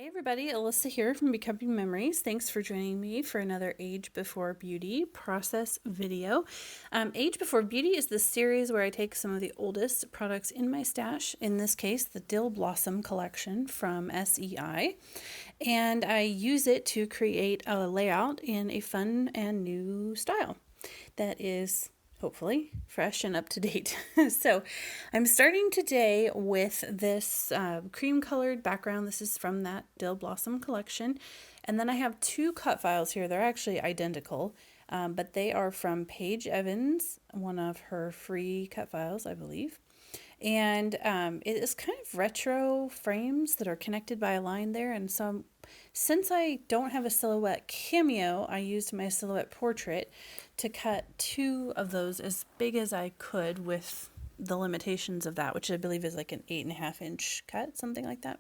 Hey everybody, Alyssa here from Becoming Memories. Thanks for joining me for another Age Before Beauty process video. Age Before Beauty is the series where I take some of the oldest products in my stash, in this case the Dill Blossom collection from SEI, and I use it to create a layout in a fun and new style that is hopefully fresh and up to date. So I'm starting today with this cream colored background. This is from that Dill Blossom collection. And then I have two cut files here. They're actually identical, but they are from Paige Evans, one of her free cut files, I believe. And it is kind of retro frames that are connected by a line there. And so since I don't have a silhouette cameo, I used my silhouette portrait to cut two of those as big as I could with the limitations of that, which I believe is like an 8.5-inch cut, something like that.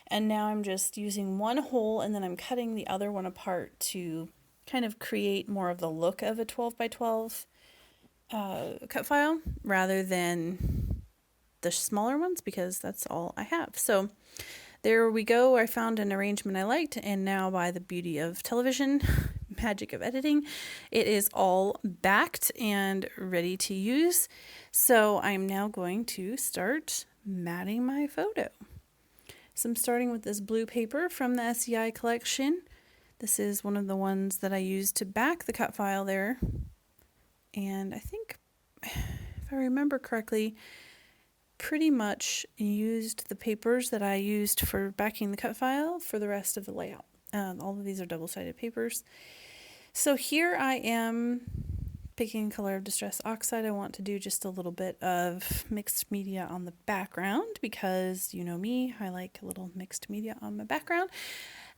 And now I'm just using one hole and then I'm cutting the other one apart to kind of create more of the look of a 12 by 12 cut file rather than the smaller ones, because that's all I have. So there we go. I found an arrangement I liked, and now by the beauty of television, magic of editing, it is all backed and ready to use. So I'm now going to start matting my photo. So I'm starting with this blue paper from the SEI collection. This is one of the ones that I used to back the cut file there. And I think, if I remember correctly, pretty much used the papers that I used for backing the cut file for the rest of the layout. All of these are double-sided papers. So here I am picking color of Distress Oxide. I want to do just a little bit of mixed media on the background because you know me, I like a little mixed media on my background.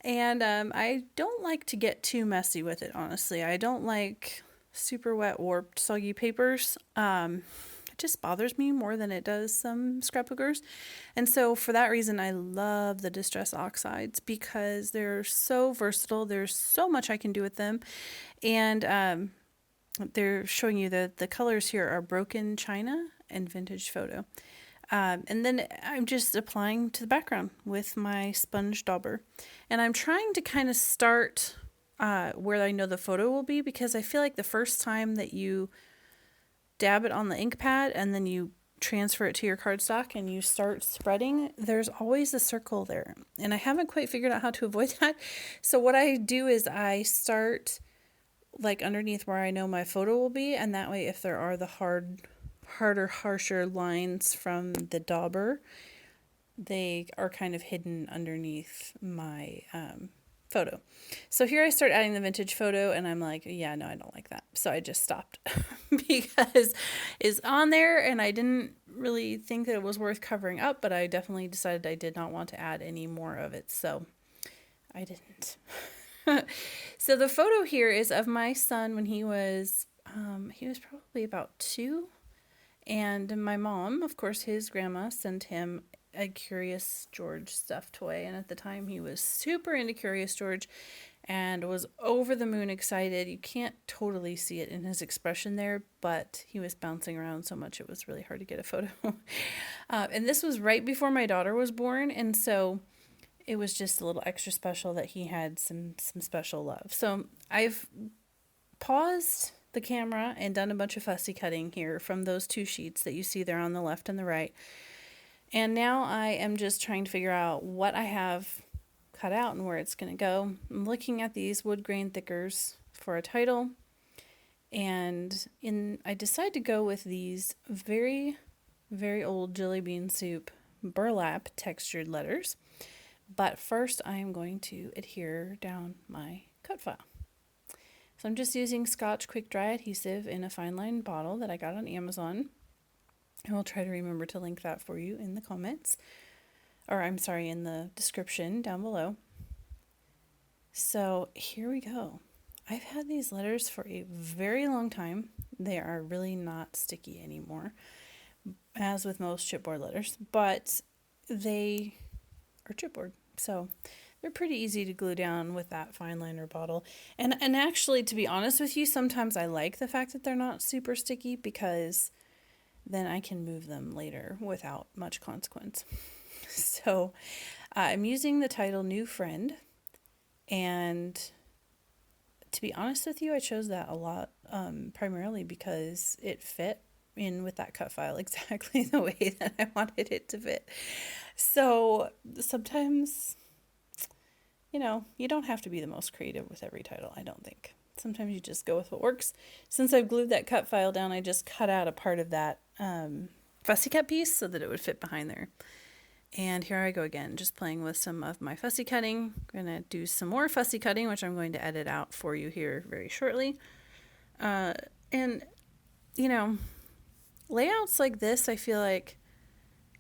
And I don't like to get too messy with it, honestly. I don't like super wet, warped, soggy papers. It just bothers me more than it does some scrapbookers. And so for that reason, I love the Distress Oxides because they're so versatile. There's so much I can do with them. And they're showing you that the colors here are Broken China and Vintage Photo. And then I'm just applying to the background with my sponge dauber. And I'm trying to kind of start where I know the photo will be, because I feel like the first time that you dab it on the ink pad and then you transfer it to your cardstock and you start spreading, there's always a circle there. And I haven't quite figured out how to avoid that. So what I do is I start like underneath where I know my photo will be, and that way if there are the harsher lines from the dauber, they are kind of hidden underneath my photo. So here I start adding the Vintage Photo and I'm like, yeah, no, I don't like that. So I just stopped because it's on there and I didn't really think that it was worth covering up, but I definitely decided I did not want to add any more of it. So I didn't. So the photo here is of my son when he was probably about 2. And my mom, of course, his grandma sent him a Curious George stuffed toy. And at the time, he was super into Curious George and was over the moon excited. You can't totally see it in his expression there, but he was bouncing around so much it was really hard to get a photo. And this was right before my daughter was born. And so it was just a little extra special that he had some special love. So I've paused the camera and done a bunch of fussy cutting here from those 2 sheets that you see there on the left and the right. And now I am just trying to figure out what I have cut out and where it's going to go. I'm looking at these wood grain thickers for a title. And I decided to go with these very, very old Jillibean Soup burlap textured letters. But first I am going to adhere down my cut file. So I'm just using Scotch Quick Dry adhesive in a fine line bottle that I got on Amazon. And I'll try to remember to link that for you in the comments. Or I'm sorry, in the description down below. So here we go. I've had these letters for a very long time. They are really not sticky anymore, as with most chipboard letters, but they are chipboard. So they're pretty easy to glue down with that fine liner bottle. And actually, to be honest with you, sometimes I like the fact that they're not super sticky because then I can move them later without much consequence. So I'm using the title New Friend, and to be honest with you, I chose that a lot, primarily because it fit in with that cut file exactly the way that I wanted it to fit. So sometimes, you don't have to be the most creative with every title, I don't think. Sometimes you just go with what works. Since I've glued that cut file down, I just cut out a part of that fussy cut piece so that it would fit behind there. And here I go again, just playing with some of my fussy cutting. I'm going to do some more fussy cutting, which I'm going to edit out for you here very shortly. And, layouts like this, I feel like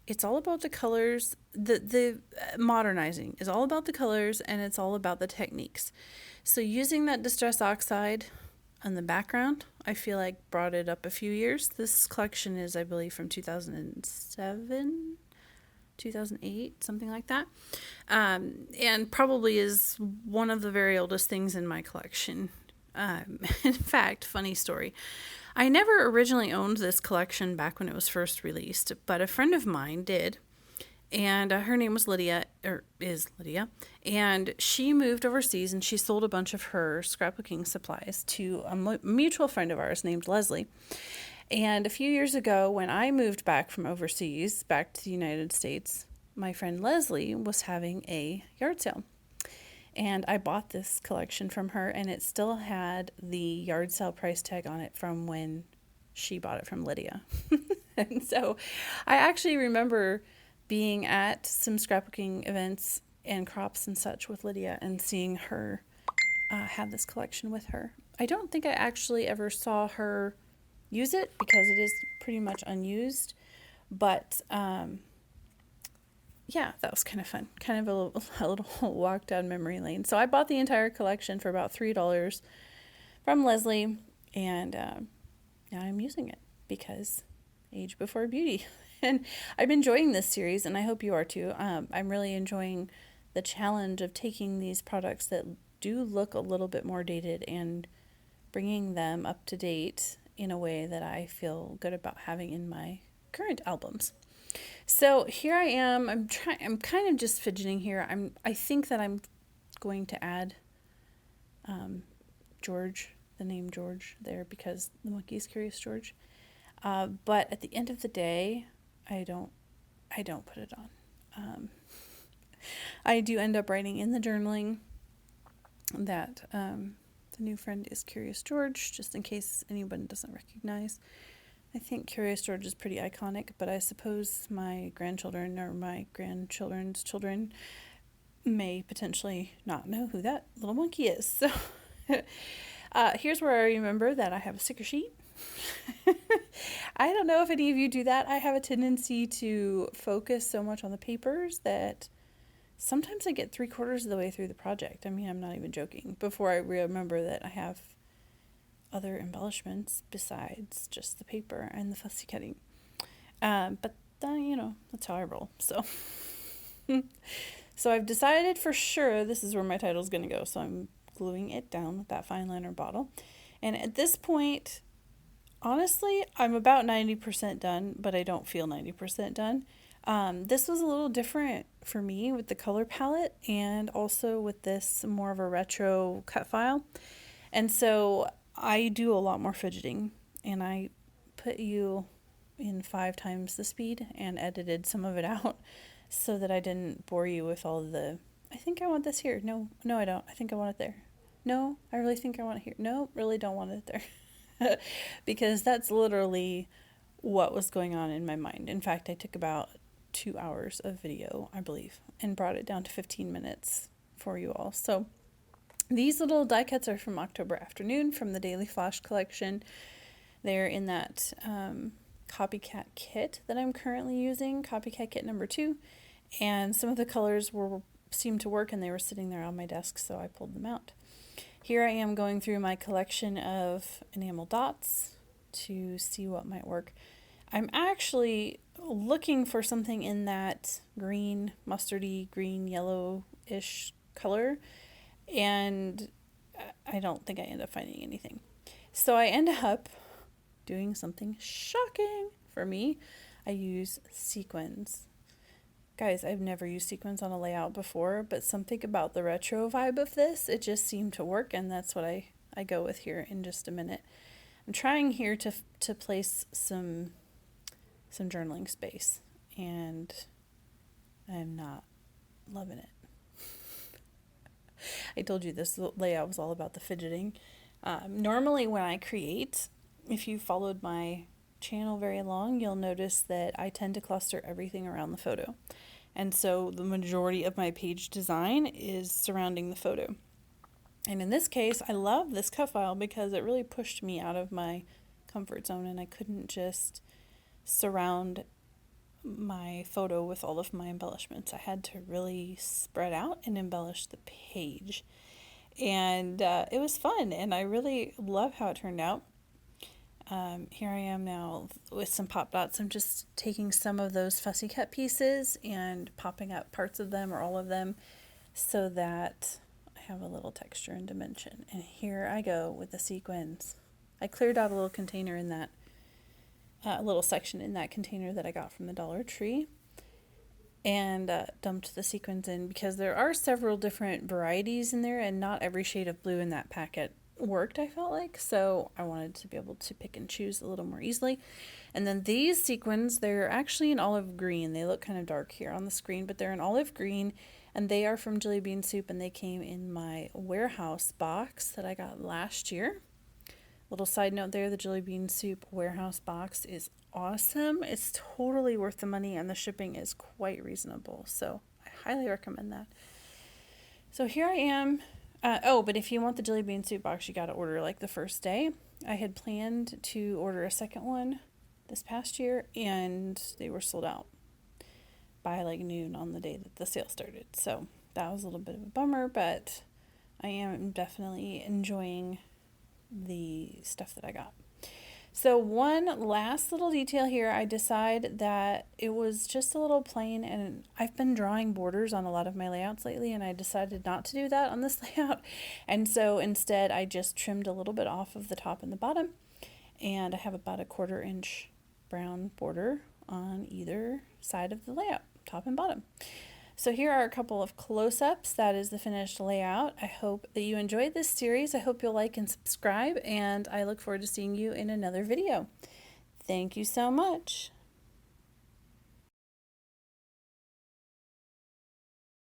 it's all about the colors. The modernizing is all about the colors, and it's all about the techniques. So using that Distress Oxide on the background, I feel like brought it up a few years. This collection is, I believe, from 2007, 2008, something like that. And probably is one of the very oldest things in my collection. In fact, funny story. I never originally owned this collection back when it was first released, but a friend of mine did. And her name was Lydia, or is Lydia, and she moved overseas and she sold a bunch of her scrapbooking supplies to a mutual friend of ours named Leslie. And a few years ago, when I moved back from overseas, back to the United States, my friend Leslie was having a yard sale. And I bought this collection from her, and it still had the yard sale price tag on it from when she bought it from Lydia. And so I actually remember being at some scrapbooking events and crops and such with Lydia and seeing her have this collection with her. I don't think I actually ever saw her use it because it is pretty much unused, but yeah, that was kind of fun. Kind of a little walk down memory lane. So I bought the entire collection for about $3 from Leslie, and now I'm using it because Age Before Beauty. And I'm enjoying this series, and I hope you are too. I'm really enjoying the challenge of taking these products that do look a little bit more dated and bringing them up to date in a way that I feel good about having in my current albums. So here I am. I'm kind of just fidgeting here. I think that I'm going to add George, the name George there, because the monkey's Curious George. But at the end of the day, I don't put it on. I do end up writing in the journaling that the new friend is Curious George, just in case anyone doesn't recognize. I think Curious George is pretty iconic, but I suppose my grandchildren or my grandchildren's children may potentially not know who that little monkey is. So here's where I remember that I have a sticker sheet. I don't know if any of you do that. I have a tendency to focus so much on the papers that sometimes I get 3/4 of the way through the project. I mean, I'm not even joking. Before I remember that I have other embellishments besides just the paper and the fussy cutting. But that's how I roll. So, so I've decided for sure this is where my title is going to go. So I'm gluing it down with that fine liner bottle. And at this point, honestly, I'm about 90% done, but I don't feel 90% done. This was a little different for me with the color palette and also with this more of a retro cut file. And so I do a lot more fidgeting, and I put you in 5 times the speed and edited some of it out so that I didn't bore you with all the, I think I want this here. No, I don't. I think I want it there. No, I really think I want it here. No, really don't want it there. Because that's literally what was going on in my mind. In fact, I took about 2 hours of video, I believe, and brought it down to 15 minutes for you all. So these little die cuts are from October Afternoon from the Daily Flash collection. They're in that copycat kit that I'm currently using, copycat kit number 2. And some of the colors seemed to work, and they were sitting there on my desk, so I pulled them out. Here I am going through my collection of enamel dots to see what might work. I'm actually looking for something in that green, mustardy, green, yellow-ish color, and I don't think I end up finding anything. So I end up doing something shocking for me. I use sequins. Guys, I've never used sequins on a layout before, but something about the retro vibe of this, it just seemed to work, and that's what I go with here in just a minute. I'm trying here to place some journaling space, and I'm not loving it. I told you this layout was all about the fidgeting. Normally when I create, if you followed my channel very long, you'll notice that I tend to cluster everything around the photo. And so the majority of my page design is surrounding the photo. And in this case, I love this cut file because it really pushed me out of my comfort zone, and I couldn't just surround my photo with all of my embellishments. I had to really spread out and embellish the page. And it was fun, and I really love how it turned out. Here I am now with some pop dots. I'm just taking some of those fussy cut pieces and popping up parts of them or all of them so that I have a little texture and dimension. And here I go with the sequins. I cleared out a little container in that, a little section in that container that I got from the Dollar Tree, and dumped the sequins in because there are several different varieties in there, and not every shade of blue in that packet worked, I felt like, so I wanted to be able to pick and choose a little more easily. And then these sequins, they're actually an olive green. They look kind of dark here on the screen, but they're an olive green, and they are from Jillibean Soup, and they came in my warehouse box that I got last year. Little side note there, the Jillibean Soup warehouse box is awesome. It's totally worth the money, and the shipping is quite reasonable, so I highly recommend that. So here I am. But if you want the Jillibean Soup box, you got to order like the first day. I had planned to order a second one this past year, and they were sold out by like noon on the day that the sale started. So that was a little bit of a bummer, but I am definitely enjoying the stuff that I got. So one last little detail here, I decided that it was just a little plain, and I've been drawing borders on a lot of my layouts lately, and I decided not to do that on this layout. And so instead I just trimmed a little bit off of the top and the bottom, and I have about a 1/4 inch brown border on either side of the layout, top and bottom. So here are a couple of close-ups. That is the finished layout. I hope that you enjoyed this series. I hope you'll like and subscribe, and I look forward to seeing you in another video. Thank you so much.